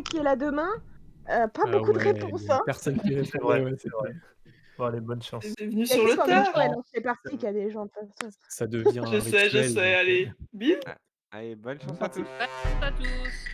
qui est là demain. Pas beaucoup de réponses, hein. Personne qui C'est répondait, vrai, ouais, c'est vrai. Bon, allez, bonne chance. C'est venu Il y a sur que le quand tard. Micho, elle lance les parties qu'il y a des gens de toute façon. ça devient un Je sais, rituel, donc, allez, bim. Ah, allez, bonne chance à tous. Bonne chance à tous.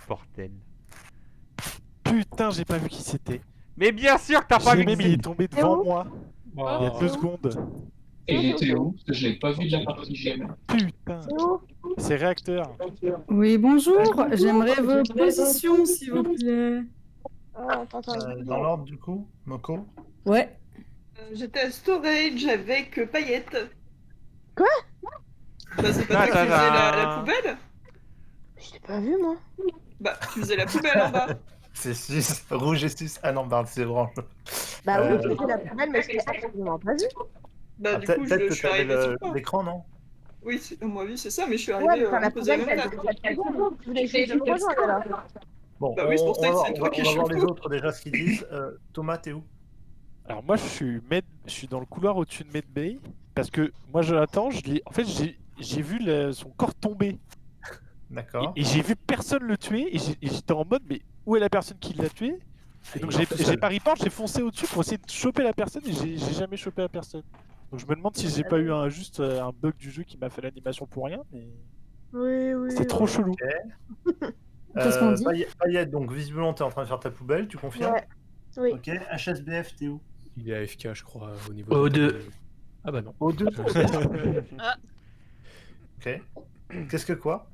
Bordel. Putain, j'ai pas vu qui c'était. Mais bien sûr que t'as pas vu Même qui il c'est. est tombé devant moi. Il y a 2 Oh. secondes. Et il était où? Parce que je l'ai pas vu de la partie GM. Putain, C'est où? c'est réacteur. Oui, bonjour. J'aimerais vos positions, s'il vous plaît. Ah, attends. Dans l'ordre, du coup, Moko. Ouais. J'étais à storage avec Paillette. Quoi? Bah c'est pas toi qui faisais la poubelle? Je t'ai pas vu, moi. Bah tu faisais la poubelle en bas. C'est 6. Rouge et 6. Ah non, pardon, c'est orange. Bah oui, c'était la poubelle, mais je t'ai absolument pas vu. Bah Ah, du coup peut-être je que suis t'avais arrivé sur toi. l'écran, non? Oui, à mon avis c'est ça, mais je suis Ouais, arrivé mais la un peu à poubelle, même t'as date. Je voulais juste te rejoindre, alors. Bon, Bah oui, c'est pour ça que c'est toi qui on va voir chaud. les autres déjà ce qu'ils disent. Thomas, t'es où? Alors moi je suis dans le couloir au-dessus de Medbay parce que moi je l'attends, en fait j'ai vu son corps tomber D'accord. et j'ai vu personne le tuer et j'étais en mode mais où est la personne qui l'a tué? Et donc j'ai pas report, j'ai foncé au-dessus pour essayer de choper la personne et j'ai jamais chopé la personne. Donc je me demande si j'ai pas eu juste un bug du jeu qui m'a fait l'animation pour rien, mais Oui. c'est trop chelou. Qu'est-ce qu'on dit? Paillette, donc visiblement t'es en train de faire ta poubelle, tu confirmes? Ouais. Oui. Ok, HSBF, t'es où? Il est AFK, je crois, au niveau Au de... 2. Ah bah non. O2. Ah. Ok. Qu'est-ce que quoi?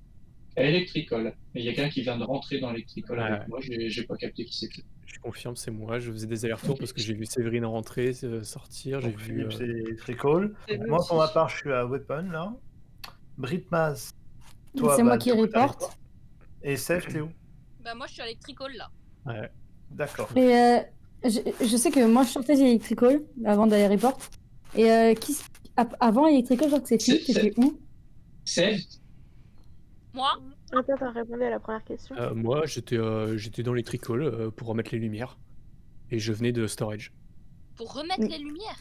Electrical. Et il y a quelqu'un qui vient de rentrer dans Electrical Ouais. avec moi, j'ai pas capté qui c'était. Je confirme, c'est moi. Je faisais des allers-retours parce que j'ai vu Séverine rentrer, sortir. J'ai Donc, vu. Philippe, c'est Tricol. Et nous Moi, pour aussi. ma part, je suis à Weapon, là. Britmaz, toi, C'est moi qui du coup, t'as reporte. Et Seth, t'es où? Bah moi je suis à l'électricole là. Ouais. D'accord. Et je sais que moi je sortais d'Electrical avant d'aller report. Et avant Electrical, je crois que c'est Philippe, t'étais où? Seth, Moi Attends, t'as répondu à la première question. Moi, j'étais dans les tricoles pour remettre les lumières. Et je venais de storage. pour remettre les lumières.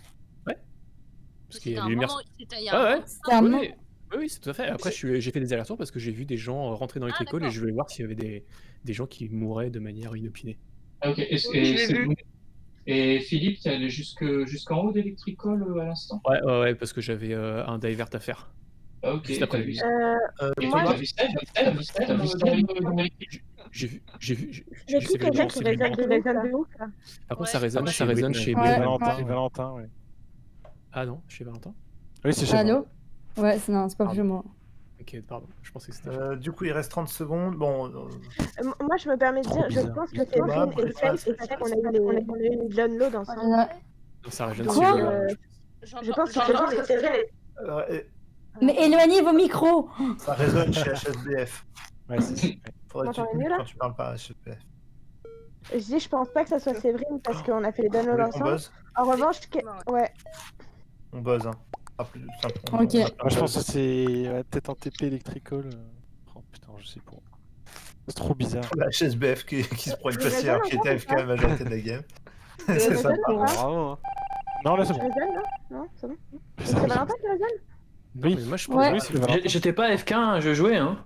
Parce qu'il y C'était a un les lumières. moment, c'était il y a un Ouais, moment. C'était un moment. Oui, c'est tout à fait. Après, j'ai fait des allers-retours parce que j'ai vu des gens rentrer dans les Ah, tricoles et d'accord. je voulais voir s'il y avait des gens qui mouraient de manière inopinée. ok. Je l'ai vu. Et Philippe, t'es allé jusqu'en haut d'Electrical à l'instant? Ouais, parce que j'avais un divert à faire. Ah, ok. Juste après T'as la vu vie. Et Moi, toi, t'as vu Seth T'as vu Seth dans l'Electrical? J'ai vu. j'ai qui quelqu'un qui résonne de ouf, là. Par contre, Ouais. ça résonne chez Ouais. Valentin. Valentin, ouais. Ah non, chez Valentin? Oui, c'est chez moi. Allô? Ouais, non, c'est pas Pardon. chez moi. Ok, pardon. Je pensais que c'était. Du coup, il reste 30 secondes. Bon, Moi, je me permets de dire, je bizarre. pense que c'est Thomas, Séverine et Faith, c'est ça qu'on a eu les downloads ensemble. Non, ça résonne Donc, chez je pense que c'est Séverine. et Mais éloignez vos micros! ça résonne chez HSBF. Ouais, c'est ça. Faudrait que tu te M'entendez mieux, mutes là quand tu parles pas HSPF. Je dis, je pense pas que ça soit Séverine parce qu'on a fait les downloads On ensemble. buzz. En revanche, ouais. On buzz, hein. Ah, plus simple. Ok. Moi, je pense que c'est peut-être un TP Electrical. Oh putain, je sais pas. C'est trop bizarre. La HSBF qui se pourrait le Je passer raisonne alors qu'il était encore, AFK la majorité de la game. Je C'est raisonne sympa. ou pas Bravo. Hein. Non, là, c'est Je bon. raisonne, non? Non, c'est bon. C'est Valentin qui raisonne? Oui. Mais moi, je Ouais. pense Oui, c'est Valentin. J'étais pas AFK, hein, je jouais. Hein.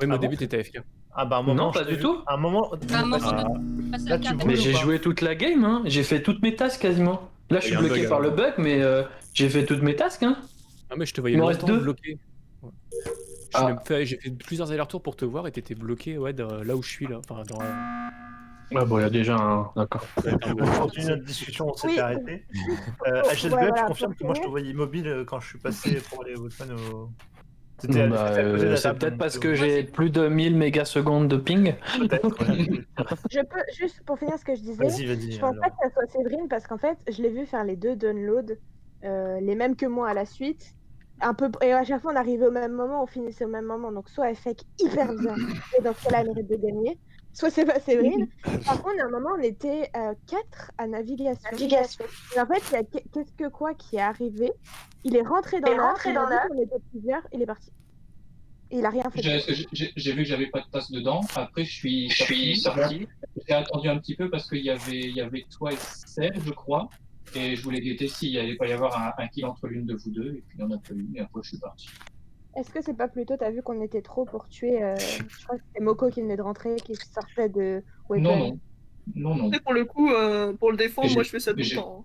Ouais, mais Ah au début, bon t'étais AFK. Ah bah un moment. Non, pas je t'ai du vu. tout. Un moment. À un moment Ah, donné, passer là, à tu quatre. bouges. Mais ou j'ai pas joué toute la game, hein. J'ai fait toutes mes tasks quasiment. Là, je Il y suis a un bloqué bug, par le hein. bug, mais j'ai fait toutes mes tasks. Hein. Ah, mais je te voyais Il m'en reste longtemps deux. bloqué. Ouais. Ah. J'ai fait plusieurs allers-retours pour te voir et t'étais bloqué ouais, là où je suis là. Enfin, dans. Ouais, bon, il y a déjà un. D'accord. On continue notre discussion, on s'était Oui. arrêté. HSBF, Ouais, voilà, je confirme pour que moi je te finir. voyais immobile quand je suis passé pour aller au Voteman au. Bah, c'était à côté de la c'est table, peut-être donc, parce que j'ai plus de 1000 mégasecondes de ping. Peut-être, ouais. Je peux, juste pour finir ce que je disais, Vas-y. je pense pas alors. que ça soit Séverine parce qu'en fait, je l'ai vu faire les deux downloads, les mêmes que moi à la suite. Un peu, et à chaque fois, on arrivait au même moment, on finissait au même moment. Donc, soit elle fake hyper bien, et dans ce cas-là, elle mérite de gagner, soit c'est pas Séverine. Par contre, à un moment, on était 4 à navigation. Et en fait, il y a qu'est-ce que quoi qui est arrivé. Il est rentré dans l'art, il a dit qu'on était plusieurs, il est parti. Et il a rien fait. J'ai vu que j'avais pas de tasse dedans. Après, je suis sorti. J'ai attendu un petit peu parce qu'il y avait toi et Serge, je crois. Et je voulais guetter s'il allait pas y avoir un kill entre l'une de vous deux. Et puis il y en a pas eu. Et après, je suis parti. Est-ce que c'est pas plutôt, t'as vu qu'on était trop pour tuer, je crois que c'était Moko qui venait de rentrer, qui sortait de Weapon. Non. Après, pour le coup, pour le défendre, Mais moi j'ai- je fais ça tout mais le j'ai- temps.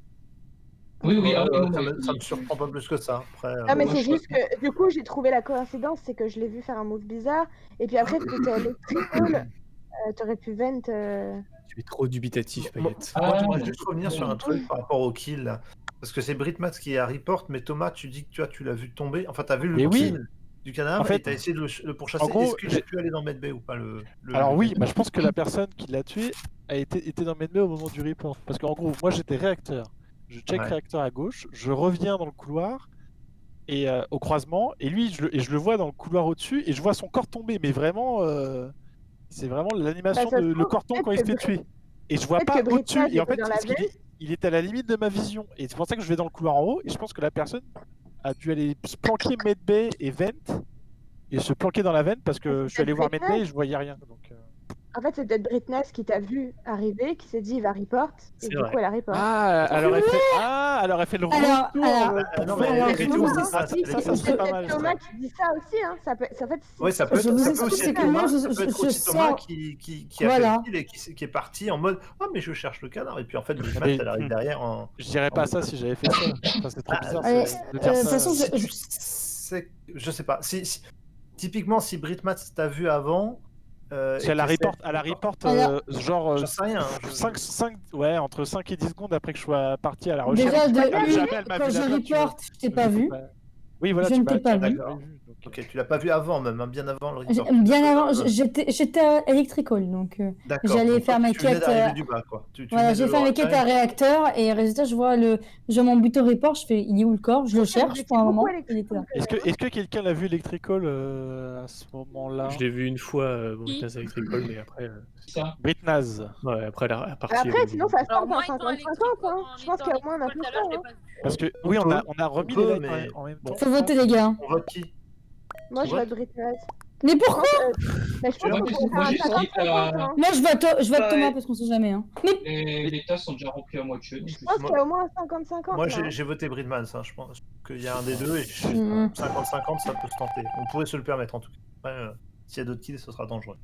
Oui, Ouais, non, ça me surprend pas plus que ça. Après, Ah mais ouais, c'est je juste que du coup j'ai trouvé la coïncidence, c'est que je l'ai vu faire un move bizarre, et puis après t'étais Electrical, t'aurais pu vent... Tu es trop dubitatif, Payette. Moi, Ah, j'aimerais juste revenir sur un truc par rapport au kill. Là. Parce que c'est Britmats qui est à report, mais Thomas, tu dis que tu l'as vu tomber. Enfin, t'as vu le Mais oui. kill du canard En fait, et t'as essayé de le pourchasser. en gros, Est-ce qu'il a pu aller dans Medbay ou pas Alors le oui, canard bah, je pense que la personne qui l'a tué était dans Medbay au moment du report. Parce qu'en gros, moi j'étais réacteur. Je check Ouais. réacteur à gauche, je reviens dans le couloir et au croisement, et lui, je le vois dans le couloir au-dessus, et je vois son corps tomber, mais vraiment, c'est vraiment l'animation Bah, ça se de le trouve, corps tombe peut-être quand il se fait que tuer. Et je vois peut-être pas que au-dessus, Britmaz et en était fait, dans la ce qu'il veille. est- il était à la limite de ma vision. Et c'est pour ça que je vais dans le couloir en haut, et je pense que la personne a dû aller se planquer Medbay et Vent, et se planquer dans la veine parce que je suis allé voir peut-être Medbay et je voyais rien. Donc, En fait c'est peut-être Britnaz qui t'a vu arriver, qui s'est dit il va report, et C'est du vrai. coup elle a report. elle aurait fait le Alors, retour. non, mais alors, elle je était vous où, explique- ça, ça C'est serait pas mal. peut-être Thomas qui dit ça aussi, hein. Ça peut... en fait, Oui, ça peut Je être, vous ça peut explique aussi être que moi, Thomas, je- ça peut être je aussi Thomas sens- qui a Voilà. fait le kill et qui est parti en mode « Ah, mais je cherche le canard » et puis en fait, Britmats, Mais- elle arrive derrière en... Je dirais pas ça si j'avais fait ça. Enfin, c'est trop bizarre Allez, de de dire toute ça. façon, Je sais pas. Typiquement, si Britmats t'a vu avant... Si elle la reporte, Alors- genre J'en sais rien. 5, ouais, entre 5 et 10 secondes après que je sois parti à la recherche. déjà, de Jamais une, elle m'a quand vu je là-bas, tu vois. report, je t'ai pas vu. Oui, voilà, Je tu ne t'ai pas vu. donc, Ok, tu l'as pas vu avant même, hein, bien avant le report. Bien avant, j'étais à Electrical, donc D'accord. j'allais Donc, faire toi, mes tu venais quêtes. d'arriver du bas, quoi. Tu Voilà, venais j'ai de fait mes Laurentine. quêtes à réacteur et résultat, je vois mon buto report, je fais il est où le corps, je le cherche pour un moment, il était là. Est-ce que quelqu'un l'a vu Electrical à ce moment-là? Je l'ai vu une fois, Britnaz Electrical, mais après. Ça. Britnaz. Ouais, après elle est partie. Après, sinon ça se Alors tente moi en étant 50-50, hein. Je pense qu'il y a au moins un peu tout ça, à l'heure, je l'ai hein. pas vu. Parce que On oui, peut, on a remis on peut, les lights mais en même bon. temps. Faut voter les gars. On vote qui? Moi je Ouais. vote Britnaz. Mais pourquoi? Mais je pense Moi, qu'on j'ai- peut moi, faire j'ai un dit 50-50, hein. Moi je vote Ouais. Thomas parce qu'on sait jamais. Hein. Mais les tasses sont déjà remplies à moitié. Donc Je pense qu'il y a au moins un 50-50. Moi, là, hein. j'ai voté Britmans. Hein. Je pense qu'il y a un des deux et Mhm. 50-50, ça peut se tenter. On pourrait se le permettre en tout cas. Après, s'il y a d'autres kills, ce sera dangereux.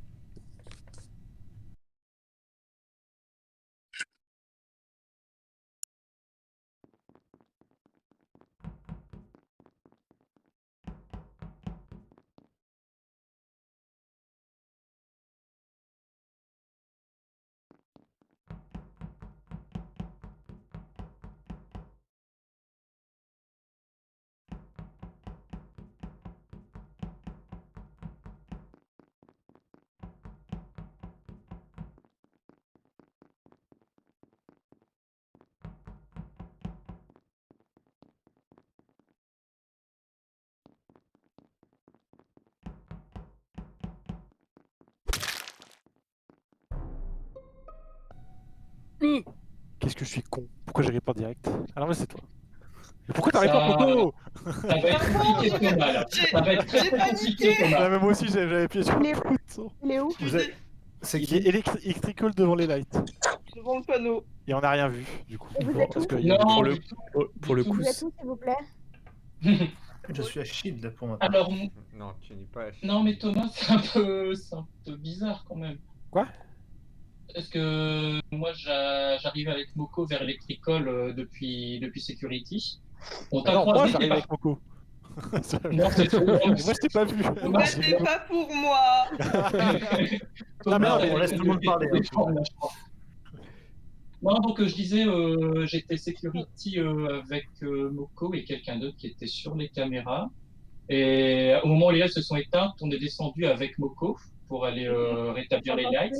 qu'est-ce que je suis con. Pourquoi j'ai report direct? Alors mais c'est toi. Mais pourquoi t'as Ça- report Coco? Ça va être compliqué, Thomas, là. Ça va être très J'ai très compliqué, Thomas. Ah, mais moi aussi j'avais appuyé sur Il est le où bouton. Il est où? Vous êtes- C'est Il qui est électrical devant les lights. Devant le panneau. Et on n'a rien vu, du coup. Et vous Bon, êtes parce où que il y a- Non, Pour le, du tout. pour le coup, Vous êtes où, s'il vous plaît? Je suis à Shield pour moi. Alors, Non, tu n'es pas. non, mais Thomas, c'est un peu bizarre quand même. Quoi? Parce que moi, j'arrive avec Moko vers Electricol depuis Security. On t'a Ah non, moi croisé. j'arrive t'es avec Moko. Non, c'est trop Moi je t'ai pas vu. Thomas, C'était pas pour moi. Non, mais non, mais on laisse tout le monde parler, hein. Non, donc je disais, j'étais security avec Moko et quelqu'un d'autre qui était sur les caméras. Et au moment où les lights se sont éteintes, on est descendu avec Moko pour aller rétablir les lights.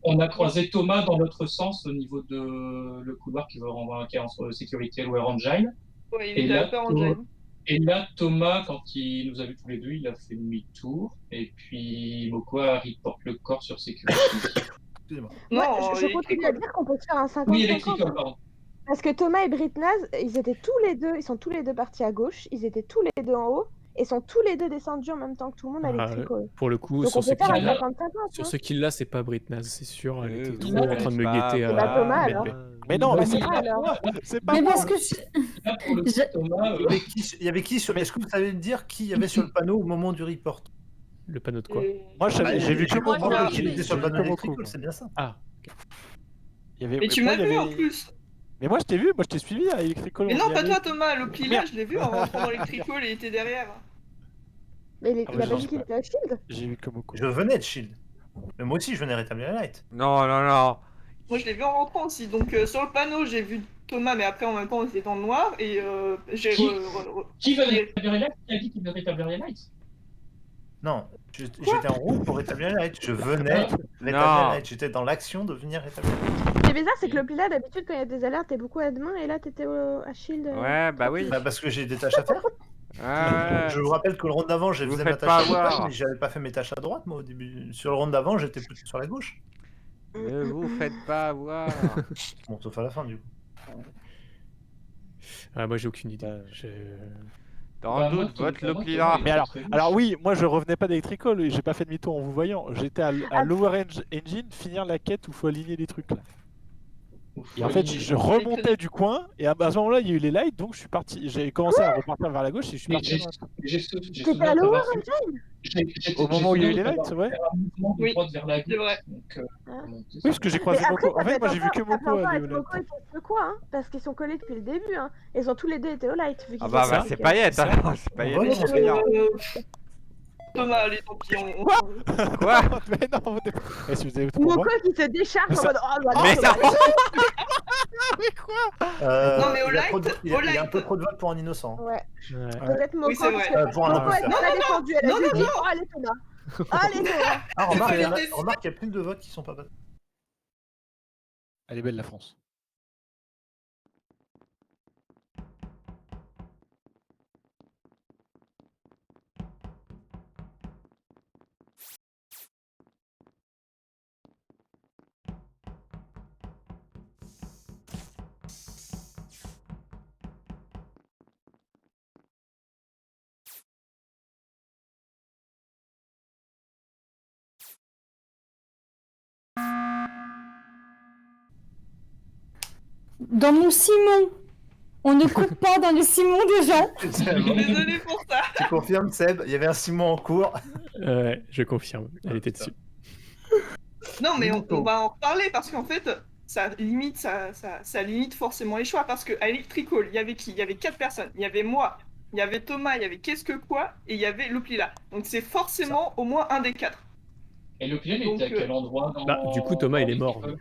On a croisé Thomas dans notre sens au niveau de le couloir qui va renvoyer entre sécurité et Lower Engine. Ouais, il Et était là, un peu en Thomas- gêne. Et là, Thomas, quand il nous a vus tous les deux, il a fait demi-tour. Et puis Moko a report le corps sur sécurité. Excusez-moi. Non, Ouais, je continue à dire qu'on peut faire un 50-50. Oui, Electricol, pardon. Parce que Thomas et Britnaz, ils étaient tous les deux, ils sont tous les deux partis à gauche, ils étaient tous les deux en haut, et sont tous les deux descendus en même temps que tout le monde à Ah, l'électrico. pour le coup, Donc sur on ce peut faire un kill-là- 50-50. sur hein. ce kill-là, c'est pas Britnaz, c'est sûr. Elle était oui, trop en train de me bah, guetter c'est pas Thomas, à alors. Mais non, mais c'est Ah, pas alors. moi. C'est pas Mais moi. parce que je... Là, pour le coup, Je- Thomas, Il y avait qui sur... Est-ce que vous savez me dire qui il y avait sur le panneau au moment du report? le panneau de quoi. Moi j'ai vu que Moi, Moko. je l'ai Qui vu. était sur le J'ai panneau vu que Moko. Electricol, c'est bien ça. Ah, Il y avait- Mais tu moi, m'as il y vu avait- en plus. Mais moi je t'ai vu, moi je t'ai suivi à Electrical. Mais on non, y pas allait. toi, Thomas. L'Opli là, Merde. je l'ai vu en rentrant dans l'électricol et il était derrière. Mais il Ah, a mais pas j'en dit sais qu'il pas. était à Shield. J'ai vu que Moko. Je venais de Shield. Mais moi aussi, je venais rétablir la light. Non, non, non. Moi, je l'ai vu en rentrant aussi. Donc, sur le panneau, j'ai vu Thomas, mais après, en même temps, on était dans le noir. Et j'ai. Qui Qui veut rétablir les lights? Qui a dit qu'il veut rétablir les lights? Non, j'étais en route pour rétablir la light. Je venais rétablir la light. J'étais dans l'action de venir rétablir la light. Ce qui est bizarre, c'est que le là, d'habitude, quand il y a des alertes, t'es beaucoup à demain, et là, t'étais à Shield. Ouais, bah oui. Bah, parce que j'ai des tâches à faire. Ouais. Je vous rappelle que le round d'avant, j'ai Vous fait ma faites tâche pas à droite, avoir. mais j'avais pas fait mes tâches à droite, moi, au début. Sur le round d'avant, j'étais plutôt sur la gauche. Ne vous faites pas avoir. Bon, sauf à la fin, du coup. ah, moi j'ai aucune idée. Ouais. Dans Bah, le moi, doute, tout- vote pour moi, l'Oplila. tout- Mais alors, très alors gauche. oui, moi je revenais pas d'Electrical et j'ai pas fait demi-tour en vous voyant. J'étais à Lower Engine finir la quête où faut aligner les trucs là. Et en fait, je remontais du coin et à ce moment-là, il y a eu les lights donc je suis parti. J'ai commencé à repartir vers la gauche et je suis Mais parti. T'étais à Lower Au moment où il y a eu les lights, c'est vrai? Oui, vers la c'est vrai. Oui, parce que j'ai croisé Mais après, Moko. En fait, moi j'ai vu que ça peut Moko encore aller être au light. Moko et peu quoi, hein, parce qu'ils sont collés depuis le début. Hein. Ils ont tous les deux été au light. Vu Ah qu'ils bah, étaient bah sur c'est le Payette alors. C'est Payette Ouais, qui c'est se regarde. Thomas, allez, tant pis. Quoi? Mais non, vous êtes- Est-ce que vous avez trop Moko moi qui se décharge Mais en ça- mode oh, bah, Mais non, ça. bah, Mais quoi? Non, mais au il y a trop de- light, il y a- au il y a un light. peu trop de votes pour un innocent. Ouais, Ouais. peut-être Moko. Oui, c'est vrai. parce que Pour un Moko, elle imposteur. s'est pas défendue. Elle a Non, juste non, dit non. oh, allez Thomas. Allez Thomas. Ah, remarque, C'est pas des- remarque qu'il y a plus de votes qui sont pas votés. Elle est belle la France. Dans mon Simon, on ne coupe pas dans le Simon des gens. Désolé pour ça. Tu confirmes, Seb, il y avait un Simon en cours. Ouais, je confirme. Elle était dessus. Non, mais on va en reparler parce qu'en fait, ça limite forcément les choix. Parce qu'à Electrical, il y avait qui? Il y avait 4 personnes. Il y avait moi, il y avait Thomas, il y avait qu'est-ce que quoi, et il y avait Loplila. Donc c'est forcément au moins un des 4. Et le pied, il Donc, était à quel endroit dans... Bah, du coup, Thomas, il est mort. dans- donc,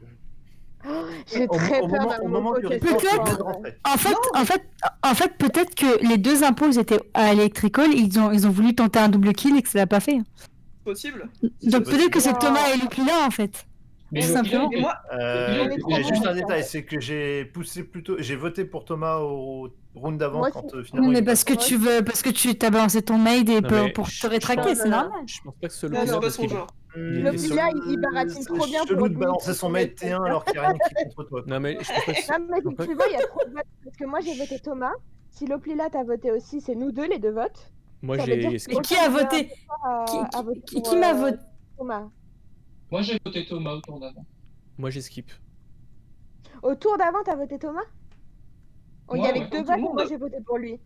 J'ai très Au peur moment, d'un au moment Moko du qui report, Peut-être. il venait de rentrer. En fait, peut-être que les deux impôts ils étaient à Electrical, ils ont voulu tenter un double kill et que ça l'a pas fait. Possible. Donc peut-être que c'est Non. Thomas et Lupila en fait. Mais Tout le simplement. pied, Et moi, Il y a juste un détail, c'est que j'ai poussé plutôt, j'ai voté pour Thomas au round d'avant Moi quand aussi. finalement. mais il parce que passe. tu t'as balancé ton maid et Non, mais pour je- te rétraquer, je c'est pense- normal. Je pense pas que ce non, c'est Loplila, pas parce son qu'il genre. Il était sur- L'Oplia, il baratine trop bien C'est pour chelou de lui. balancer son mate T1 alors qu'il n'y a rien qui est contre toi. Non, mais je pense pas que- Non, mais effectivement, il y a trop de votes. Parce que moi, j'ai voté Thomas. Si Loplila t'a voté aussi, c'est nous deux, les deux votes. Moi, Ça veut dire j'ai que skip. Mais qui a voté a voté Qui pour, m'a voté Thomas. Moi, j'ai voté Thomas au tour d'avant. Moi, j'ai skip. Au tour d'avant, t'as voté Thomas? Oh, il y Ouais, avait ouais. que deux Tout le votes et monde. moi, j'ai voté pour lui.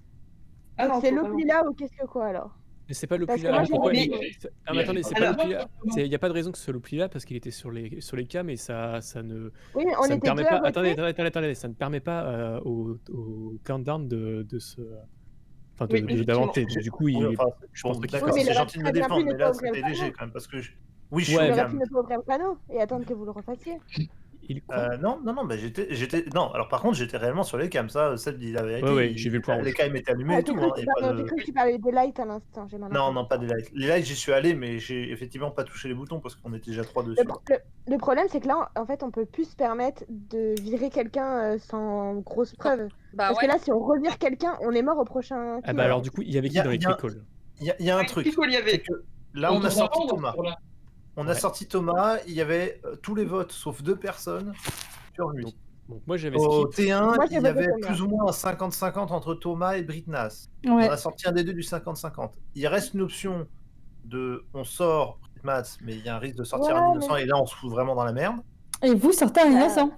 Ah Donc non, c'est tour d'avant. Loplila ou qu'est-ce que quoi alors? Mais c'est pas Parce que Loplila. moi, j'ai Pourquoi voté- Ah, mais attendez, c'est pas Alors- Loplila. Il n'y a pas de raison que ce soit Loplila parce qu'il était sur les cams et ça ne. Oui, on ça ne était permet deux pas. à voter. Attendez, ça ne permet pas au countdown de se. Enfin, Oui, d'avancer. effectivement. Du coup, Oui, enfin, je bon, pense pas qu'il d'accord, Oui, mais c'est il aurait gentil de me très bien défendre, pu mais ne là pas ouvrir c'était le léger panneau. quand même parce que oui, je suis Ouais, au Il aurait cam. pu ne pas ouvrir le panneau et attendre que vous le refassiez. Il croit. Non, bah non. Alors par contre, j'étais réellement sur les cams, ça, Seb dit la vérité. Ouais, j'ai vu le point Les rouge. cams étaient allumés Ah, et tout. Hein, y a pas Pardon, de- j'ai cru que tu parlais des lights à l'instant. J'ai mal Non, entendu. non, pas des lights. Les lights, j'y suis allé, mais j'ai effectivement pas touché les boutons parce qu'on était déjà 3 dessus. Le problème, c'est que là, en fait, on peut plus se permettre de virer quelqu'un sans grosse preuve. Bah Parce ouais. que là, si on revire quelqu'un, on est mort au prochain. Ah tour. bah alors, du coup, il y avait Y qui a- dans les y a- tricalls? Il y a un Ouais, truc. Pico, il y avait. C'est que là, Au on a tour sorti d'avant, Thomas. sur la- On a Ouais. sorti Thomas, il y avait tous les votes sauf 2 personnes sur lui. Donc, moi, j'avais Au skip. T1, Moi, j'ai il y voté avait Thomas. plus ou moins un 50-50 entre Thomas et Britnas. Ouais. On a sorti un des deux du 50-50. Il reste une option de on sort Britnas, mais il y a un risque de sortir Ouais, un innocent et là on se fout vraiment dans la merde. Et vous sortez un innocent.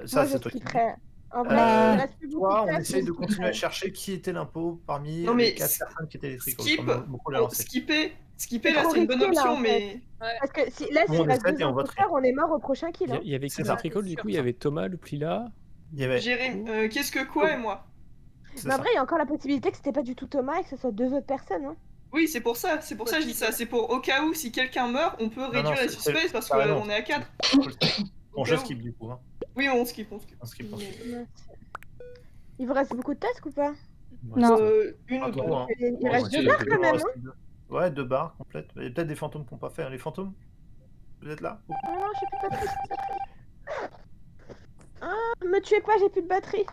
Ça, Moi, je c'est toi qui le dis. skipperais. En vrai, Euh, il reste plus beaucoup Toi, de on place, essaye mais de je continuer à skipperais. chercher qui était l'impôt parmi Non, mais les 4 personnes qui étaient les tricots. Skip, comme beaucoup l'ont oh, lancé. skipper, C'est là, trop c'est une bonne risqué, là, option, en mais. Parce que si, là, Nous, s'il on reste essaie deux et on voterait. imposteurs, on est mort au prochain kill. Hein. Il y avait qui C'est dans ça. les tricalls? Du Sûr, coup, il y avait Thomas, Loplila. Il y avait. Jérémy, qu'est-ce que quoi et moi? C'est Mais en ça. vrai, il y a encore la possibilité que c'était pas du tout Thomas et que ce soit deux autres personnes. Hein. Oui, c'est pour ça que je dis ça. C'est pour au cas où, si quelqu'un meurt, on peut réduire les c'est- suspects parce Ah, non. qu'on est à 4. Bon, je skip du coup. Hein. Oui, on skip. On skip. Il vous reste beaucoup de tasks ou pas? Non. Une Ah, ou deux. bon, hein. Il Ouais, reste c'est deux barres deux. quand même. Hein. Ouais, 2 barres complètes. Il y a peut-être des fantômes qu'on n'a pas fait. Les fantômes, vous êtes là? Ah non, j'ai plus de batterie. Ah, me tuez pas, j'ai plus de batterie.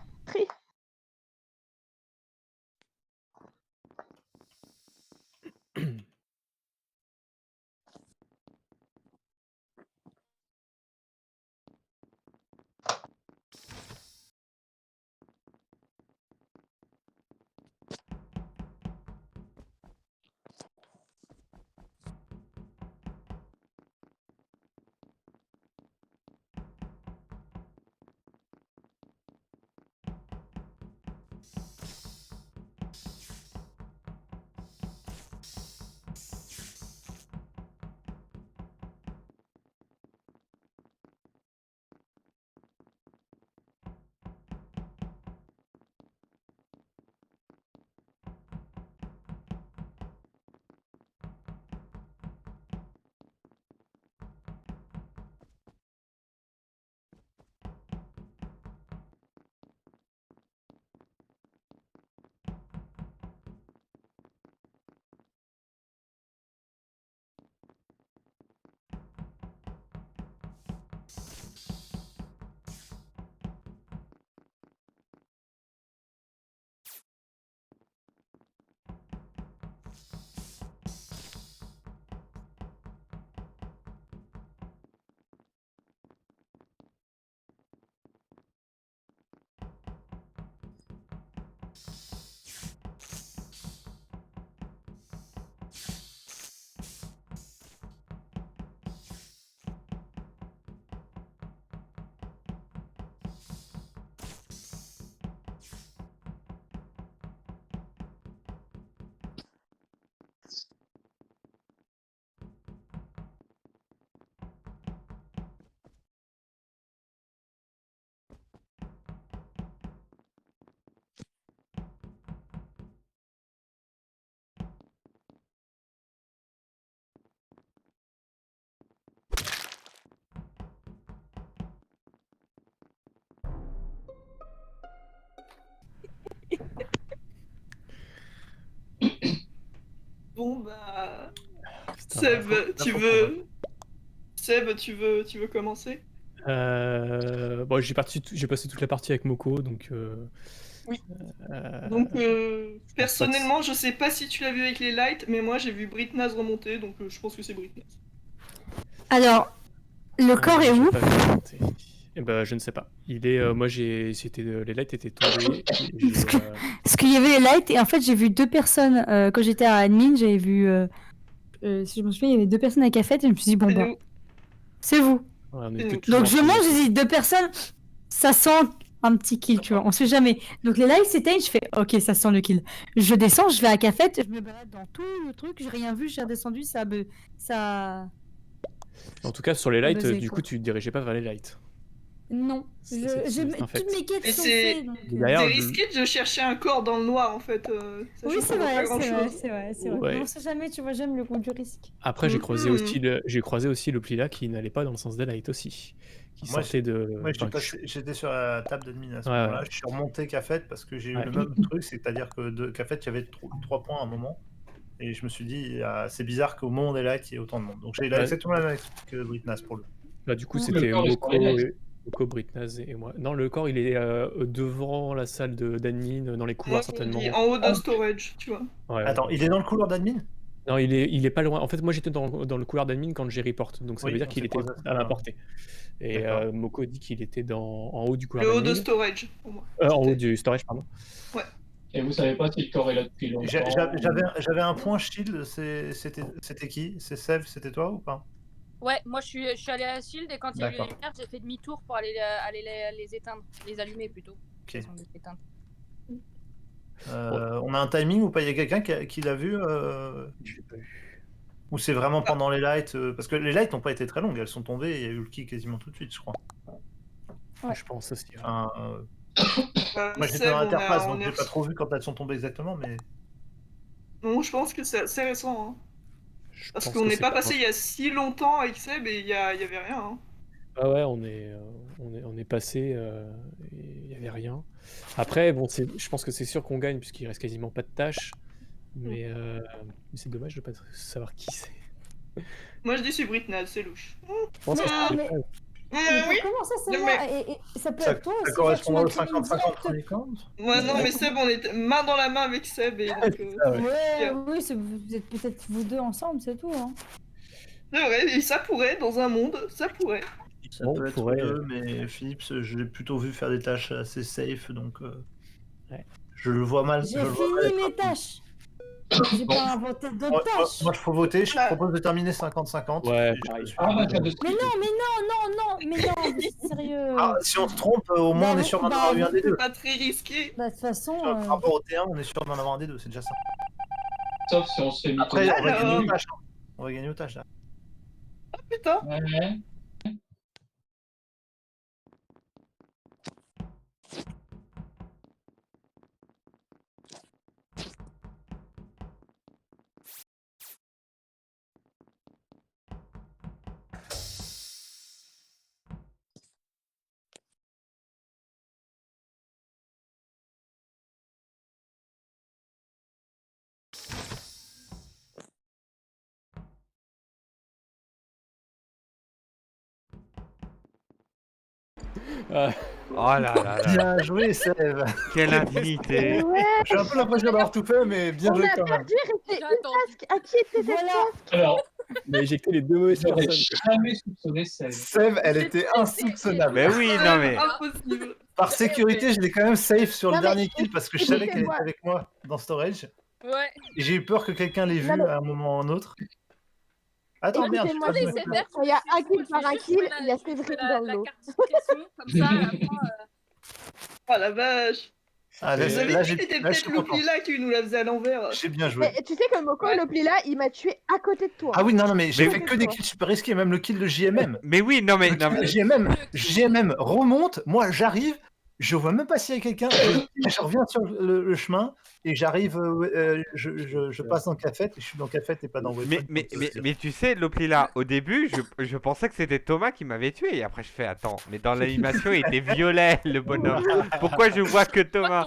Bon bah. Putain. Seb, tu veux commencer? Bon, j'ai passé toute la partie avec Moko, donc Donc, personnellement, je sais pas si tu l'as vu avec les lights, mais moi j'ai vu Britnaz remonter, donc je pense que c'est Britnaz. Alors, le corps est où? Eh ben, je ne sais pas. Il est, moi, les lights étaient tombés. Parce qu'il y avait les lights et en fait j'ai vu deux personnes quand j'étais à admin, j'avais vu, si je me souviens, il y avait deux personnes à café et je me suis dit bon bah, c'est vous. Ouais, Donc je mange, j'ai dit deux personnes, ça sent un petit kill, tu vois, on sait jamais. Donc les lights s'éteignent, je fais ok, ça sent le kill. Je descends, je vais à café, je me balade dans tout le truc, j'ai rien vu, j'ai redescendu, ça. En tout cas, sur les lights, buzzé, du quoi. coup, tu te dirigeais pas vers les lights. Non, c'est un fait. toutes mes quêtes Et sont c'est faites. Donc, D'ailleurs, risqué de chercher un corps dans le noir en fait. oui, c'est vrai, c'est vrai. Ouais. On sait jamais, tu vois, j'aime le goût du risque. Après, j'ai croisé aussi le Plila qui n'allait pas dans le sens des lights aussi. Qui sortait de. Moi, enfin, j'étais sur la table d'admin à ce Ouais, moment-là. ouais. Je suis remonté Cafet parce que j'ai eu Ouais. le même truc, c'est-à-dire que de Cafet, il y avait 3 points à un moment. Et je me suis dit, c'est bizarre qu'au moment des lights, il y ait autant de monde. Donc j'ai exactement la même expérience que Britnaz pour le. Bah, du coup, Le c'était corps est sur les lights. Moko, Britnaz et moi. Non, le corps, il est devant la salle d'admin, dans les couloirs, Moi, certainement. il est en haut de storage, tu vois. Ouais. Attends, il est dans le couloir d'admin? Non, il est pas loin. En fait, moi, j'étais dans le couloir d'admin quand j'ai report. Donc, ça Oui, veut dire on qu'il s'est était croisés à ce à ma moment-là. portée. Et D'accord. Moko dit qu'il était en haut du couloir Le haut de d'admin. storage, pour moi. En haut du storage, pardon. Et vous savez pas si le corps est là depuis longtemps. J'avais un point shield, c'était qui? C'est Sev, c'était toi ou pas? Ouais, moi je suis allée à la shield et quand il y a eu les D'accord. lumières, j'ai fait demi-tour pour aller les éteindre. Les allumer plutôt. Ok. Ils sont des éteintes. On a un timing ou pas? Il y a quelqu'un qui l'a vu Je l'ai pas vu. Ou c'est vraiment pendant les lights parce que les lights n'ont pas été très longues, elles sont tombées et il y a eu le kill quasiment tout de suite, je crois. Ouais. Je pense aussi. Enfin, moi j'étais dans l'interface donc j'ai pas trop vu quand elles sont tombées exactement, mais. Non, je pense que c'est assez récent. Hein. Je Parce pense qu'on que n'est c'est pas passé il y a si longtemps avec Seb et il y avait rien. Hein. Ah ouais, on est passé, il y avait rien. Après, bon, je pense que c'est sûr qu'on gagne puisqu'il reste quasiment pas de tâches. Mais c'est dommage de pas savoir qui c'est. Moi je dis c'est Britnaz, c'est louche. Je pense que c'est mais- Oui. Comment ça, c'est Non, moi mais- et ça peut Ça être toi aussi. correspond là, au tu m'as créé une 50-50 directe. Ouais, non, mais Seb, on était main dans la main avec Seb et donc. Ouais, oui, vous êtes peut-être vous deux ensemble, c'est tout. Hein. C'est vrai, et ça pourrait, dans un monde, ça pourrait. Ça Bon, peut être pourrait- deux, mais Philips, je l'ai plutôt vu faire des tâches assez safe, donc Ouais. je le vois mal. J'ai fini mes tâches. J'ai pas inventé d'autres tâches. Moi, je faut voter, je propose de terminer 50-50. Ouais, Et pareil. suis- Ah, bah, tu as de Mais non, mais non, vous êtes sérieux. Ah, si on se trompe, au moins on est sûr d'en avoir eu un des deux. Pas très risqué. Bah, de toute façon. Par rapport au T1, on est sûr d'en avoir un des deux, c'est déjà ça. Sauf si on se fait Après, mytho. on va gagner Alors. aux tâches. Hein. On va gagner aux tâches là. Putain. Ouais. Oh là là là. Bien joué, Sève. Quelle indignité. Ouais, J'ai un peu l'impression d'avoir tout fait, mais bien on joué a quand même. perdu, restait J'ai une attendu. task. À qui était cette Voilà. task? Alors, On a éjecté les deux mauvaises j'aurais personnes. jamais soupçonné Seb. Sève, elle était insoupçonnable. Mais oui, non mais. Impossible. Par sécurité, je l'ai quand même safe sur le Non, mais dernier kill parce que je savais qu'elle était écoutez-moi. avec moi dans storage. Ouais. Et j'ai eu peur que quelqu'un l'ait vu Non, mais- à un moment ou à un autre. Attends, merde, je Écoutez-moi, passe je ma vais couleur. faire. Il y a un kill par un kill, il y a Séverine dans l'eau. Comme ça, après, Oh la vache. Ah, Vous avez là, dit j'ai que c'était là, je suis peut-être content. Loplila qui nous la faisait à l'envers. J'ai bien joué. Mais tu sais que Moko, Ouais. Loplila, il m'a tué à côté de toi. Ah oui, non, mais j'ai Mais- fait que des kills super risqués, même le kill de JMM. Mais oui, non mais. Non, mais... JMM remonte, moi j'arrive, je vois même pas s'il y a quelqu'un, je reviens sur le chemin et j'arrive, je passe dans Cafette et je suis dans Cafette et pas dans Weapon. Mais tu sais, Loplila, au début, je pensais que c'était Thomas qui m'avait tué. Et après, je fais attends, mais dans l'animation, il était violet, le bonhomme. Pourquoi je vois que Thomas?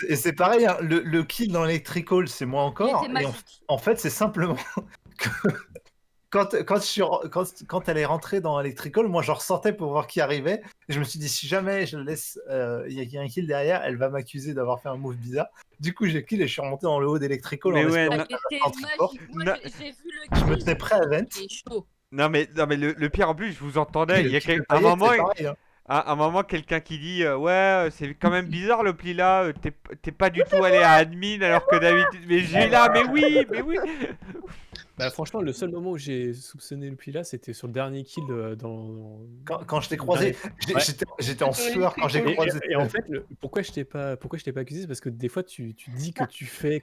Et c'est pareil, hein, le kill dans Electrical, c'est moi encore. Il était Et magique. en fait, c'est simplement que quand elle est rentrée dans Electrical, moi, je ressortais pour voir qui arrivait. Et je me suis dit, si jamais je laisse, il y a un kill derrière, elle va m'accuser d'avoir fait un move bizarre. Du coup, j'ai kill et je suis remonté dans le haut d'Electrical. Mais ouais, Ça non. a été Transport. magique. Moi, Non. j'ai vu le Je me kill. tenais prêt à vent. C'est chaud. Non mais le pire en plus, je vous entendais. Il y a Kill un paillette, moment, c'est pareil, hein. un moment, quelqu'un qui dit ouais, c'est quand même bizarre le pli là. T'es pas du tout allé à admin alors que d'habitude. Mais j'ai là, mais oui. Bah, franchement, le seul moment où j'ai soupçonné le là, c'était sur le dernier kill Quand je t'ai croisé, Ouais. j'étais en sueur quand j'ai croisé. Et en fait, pourquoi je t'ai pas accusé, c'est parce que des fois tu dis que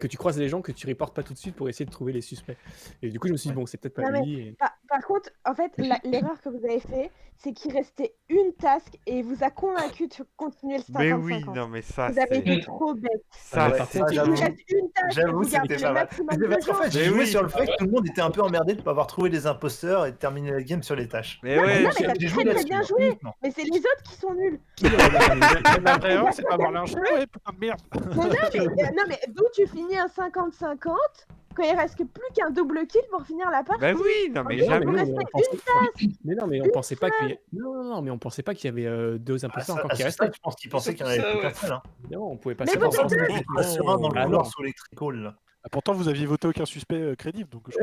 tu croises les gens, que tu reportes pas tout de suite pour essayer de trouver les suspects. Et du coup, je me suis dit bon, c'est peut-être pas Non, mais lui. Et... Par contre, en fait, l'erreur que vous avez fait, c'est qu'il restait une task et il vous a convaincu de continuer le 50-50. Mais oui, non mais ça Vous avez c'est. été trop bête. Ça, Ouais, c'est- ça, Il j'avoue. vous reste une task et J'avoue, vous gardez c'était le pas mal. maximum Mais de parce qu'en gens. fait, j'ai Mais joué oui. sur le fait que tout le monde était un peu emmerdé de ne pas avoir trouvé les imposteurs et de terminer la game sur les tâches. Mais Non, ouais. mais t'as J'ai très joué très là-dessus, bien hein, joué. uniquement. Mais c'est les autres qui sont nuls. La vraie erreur, c'est pas avoir lynché, ouais, putain de merde. Non, mais d'où tu finis un 50-50 quand il reste que plus qu'un double kill pour finir la partie. Bah oui, non mais Il jamais. me restait une task. Mais non, mais on pensait pas qu'il y... Non, mais on pensait pas qu'il y avait deux À imposteurs ça, encore à qui ce restaient. stade, je pense qu'ils pensaient qu'il y en avait Ça, plus ouais. qu'un seul. Hein. Évidemment, on pouvait pas Mais savoir. vous êtes ça. deux. J'étais pas serein dans le Ah, couloir non. sous Electrical. Là. Ah, pourtant, vous aviez voté aucun suspect crédible, donc je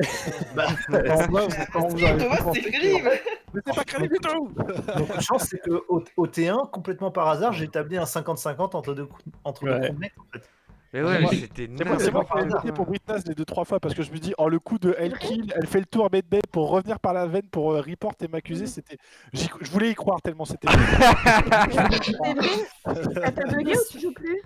Bah, comprends pas vous Si, avez Thomas, pensé c'est que- crédible. Mais c'est pas crédible du tout. donc, la chance, c'est qu'au T1, complètement par hasard, j'ai établi un 50-50 entre deux Ouais. crewmates. En fait. Mais ouais, moi- mais c'était C'est moi qui ai n'importe voté quoi. pour Britnaz les 2-3 fois parce que je me dis, oh le coup de elle kill, elle fait le tour bête bête pour revenir par la veine pour report et m'accuser, c'était. Je voulais y croire tellement c'était. Séverine, t'as bugué ou tu joues plus?